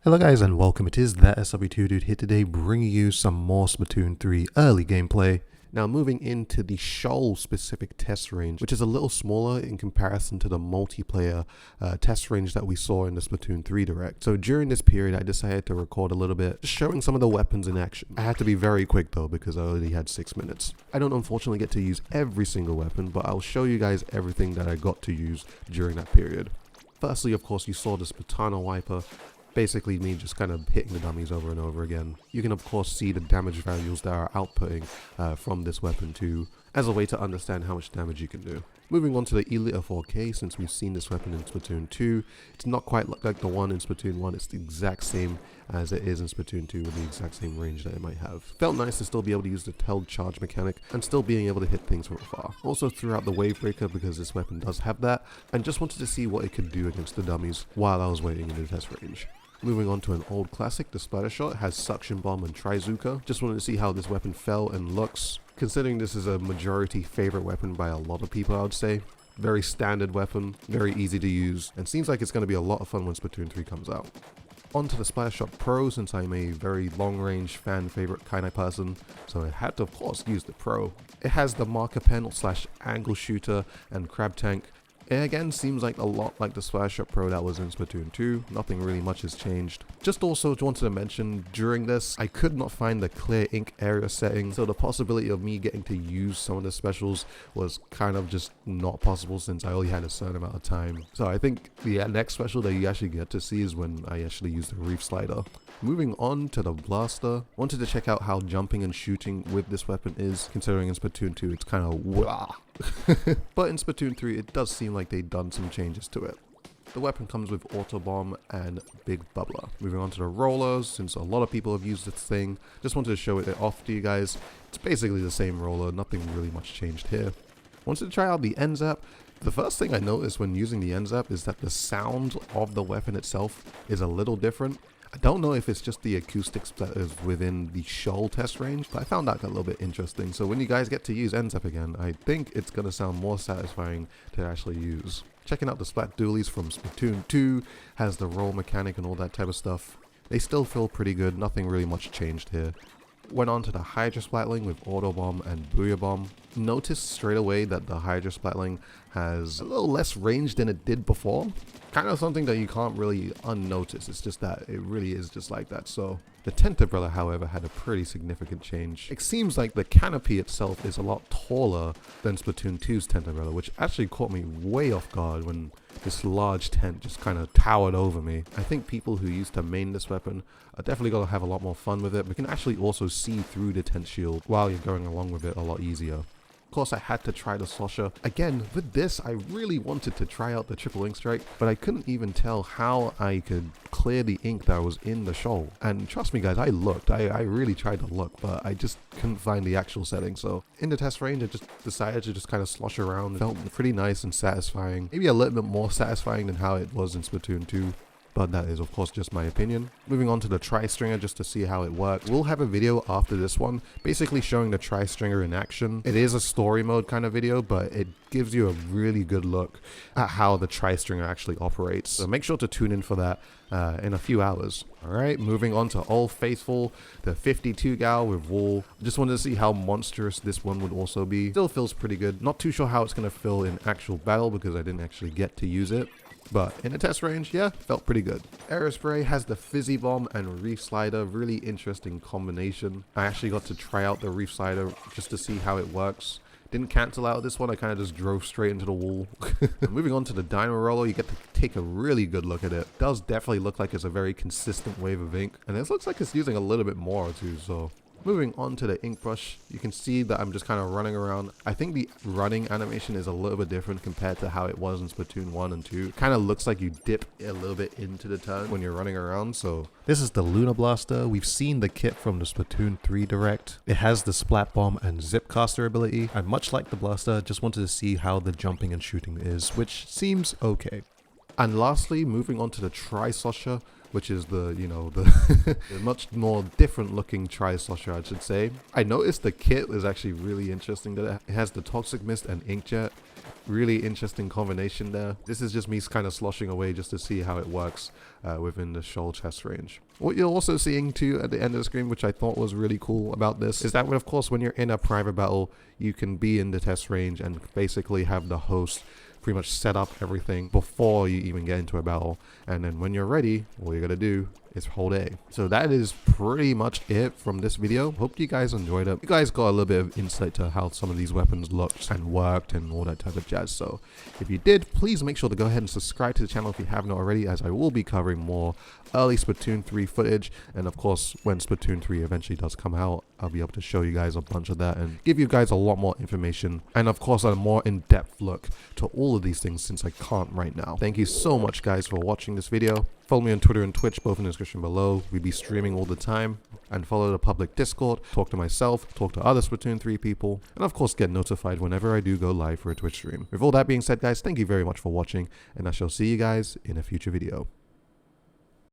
Hello guys and welcome, it is that SW2 dude here today bringing you some more Splatoon 3 early gameplay. Now moving into the Shoal specific test range, which is a little smaller in comparison to the multiplayer test range that we saw in the Splatoon 3 Direct. So during this period I decided to record a little bit, just showing some of the weapons in action. I had to be very quick though because I already had 6 minutes. I don't unfortunately get to use every single weapon, but I'll show you guys everything that I got to use during that period. Firstly, of course, you saw the SPLATANA wiper. Basically me just kind of hitting the dummies over and over again. You can of course see the damage values that are outputting from this weapon too, as a way to understand how much damage you can do. Moving on to the Elite 4K, since we've seen this weapon in Splatoon 2, it's not quite like the one in Splatoon 1, it's the exact same as it is in Splatoon 2 with the exact same range that it might have. Felt nice to still be able to use the held charge mechanic and still being able to hit things from afar. Also threw out the wave breaker because this weapon does have that, and just wanted to see what it could do against the dummies while I was waiting in the test range. Moving on to an old classic, the Splattershot has Suction Bomb and Trizooka. Just wanted to see how this weapon felt and looks. Considering this is a majority favorite weapon by a lot of people, I would say. Very standard weapon, very easy to use, and seems like it's going to be a lot of fun when Splatoon 3 comes out. On to the Splattershot Pro, since I'm a very long-range fan favorite kind of person, so I had to of course use the Pro. It has the marker pen / angle shooter and crab tank. It again seems like a lot like the Splattershot Pro that was in Splatoon 2, nothing really much has changed. Just also wanted to mention, during this, I could not find the clear ink area setting, so the possibility of me getting to use some of the specials was kind of just not possible since I only had a certain amount of time. So I think the next special that you actually get to see is when I actually use the Reef Slider. Moving on to the Blaster, wanted to check out how jumping and shooting with this weapon is, considering in Splatoon 2 it's kind of wah. But in Splatoon 3 it does seem like they've done some changes to it. The weapon comes with Auto Bomb and Big Bubbler. Moving on to the rollers, since a lot of people have used this thing, just wanted to show it off to you guys. It's basically the same roller, nothing really much changed here. Wanted to try out the Nzap. The first thing I noticed when using the Nzap is that the sound of the weapon itself is a little different. I don't know if it's just the acoustics that is within the Shoal Test range, but I found that a little bit interesting. So when you guys get to use Nzap again, I think it's going to sound more satisfying to actually use. Checking out the Splat Dualies from Splatoon 2, has the roll mechanic and all that type of stuff. They still feel pretty good, nothing really much changed here. Went on to the Hydra Splatling with Auto Bomb and Booyah Bomb. Noticed straight away that the Hydra Splatling has a little less range than it did before. Kind of something that you can't really unnotice, it's just that it really is just like that. So the Tenta Brella, however, had a pretty significant change. It seems like the canopy itself is a lot taller than Splatoon 2's Tenta Brella, which actually caught me way off guard when this large tent just kind of towered over me. I think people who used to main this weapon are definitely going to have a lot more fun with it. We can actually also see through the tent shield while you're going along with it a lot easier. Of course, I had to try the Slosher. Again, with this, I really wanted to try out the triple ink strike, but I couldn't even tell how I could clear the ink that was in the shoal. And trust me guys, I looked. I really tried to look, but I just couldn't find the actual setting. So in the test range, I just decided to just kind of slosh around. Felt pretty nice and satisfying. Maybe a little bit more satisfying than how it was in Splatoon 2. But that is of course just my opinion. Moving on to the Tri-Stringer just to see how it works. We'll have a video after this one basically showing the Tri-Stringer in action. It is a story mode kind of video, but it gives you a really good look at how the Tri-Stringer actually operates. So make sure to tune in for that in a few hours. Alright, moving on to Old Faithful, the 52 gal with Wool. Just wanted to see how monstrous this one would also be. Still feels pretty good. Not too sure how it's going to feel in actual battle because I didn't actually get to use it. But in the test range, yeah, felt pretty good. Aerospray has the Fizzy Bomb and Reef Slider, really interesting combination. I actually got to try out the Reef Slider just to see how it works. Didn't cancel out this one, I kind of just drove straight into the wall. Moving on to the Dynamo Roller, you get to take a really good look at it. Does definitely look like it's a very consistent wave of ink. And this looks like it's using a little bit more too, so... Moving on to the ink brush, you can see that I'm just kind of running around. I think the running animation is a little bit different compared to how it was in Splatoon 1 and 2. It kind of looks like you dip a little bit into the turn when you're running around. So this is the Luna Blaster. We've seen the kit from the Splatoon 3 Direct. It has the Splat Bomb and Zip Caster ability. And much like the Blaster, just wanted to see how the jumping and shooting is, which seems okay. And lastly, moving on to the Tri-Slosher, which is the, you know, the much more different looking Tri-Slosher, I should say. I noticed the kit is actually really interesting, that it has the Toxic Mist and Inkjet. Really interesting combination there. This is just me kind of sloshing away just to see how it works within the Shoal Test range. What you're also seeing too at the end of the screen, which I thought was really cool about this, is that of course when you're in a private battle, you can be in the test range and basically have the host pretty much set up everything before you even get into a battle, and then when you're ready, all you gotta do is hold A. So that is pretty much it from this video. Hope you guys enjoyed it. You guys got a little bit of insight to how some of these weapons looked and worked and all that type of jazz. So if you did, please make sure to go ahead and subscribe to the channel if you haven't already, as I will be covering more early Splatoon 3 footage. And of course, when Splatoon 3 eventually does come out, I'll be able to show you guys a bunch of that and give you guys a lot more information, and of course a more in-depth look to all of these things, since I can't right now. Thank you so much guys for watching this video. Follow me on Twitter and Twitch, both in the description below. We be streaming all the time. And follow the public Discord, talk to myself, talk to other Splatoon 3 people, and of course get notified whenever I do go live for a Twitch stream. With all that being said guys, thank you very much for watching, and I shall see you guys in a future video.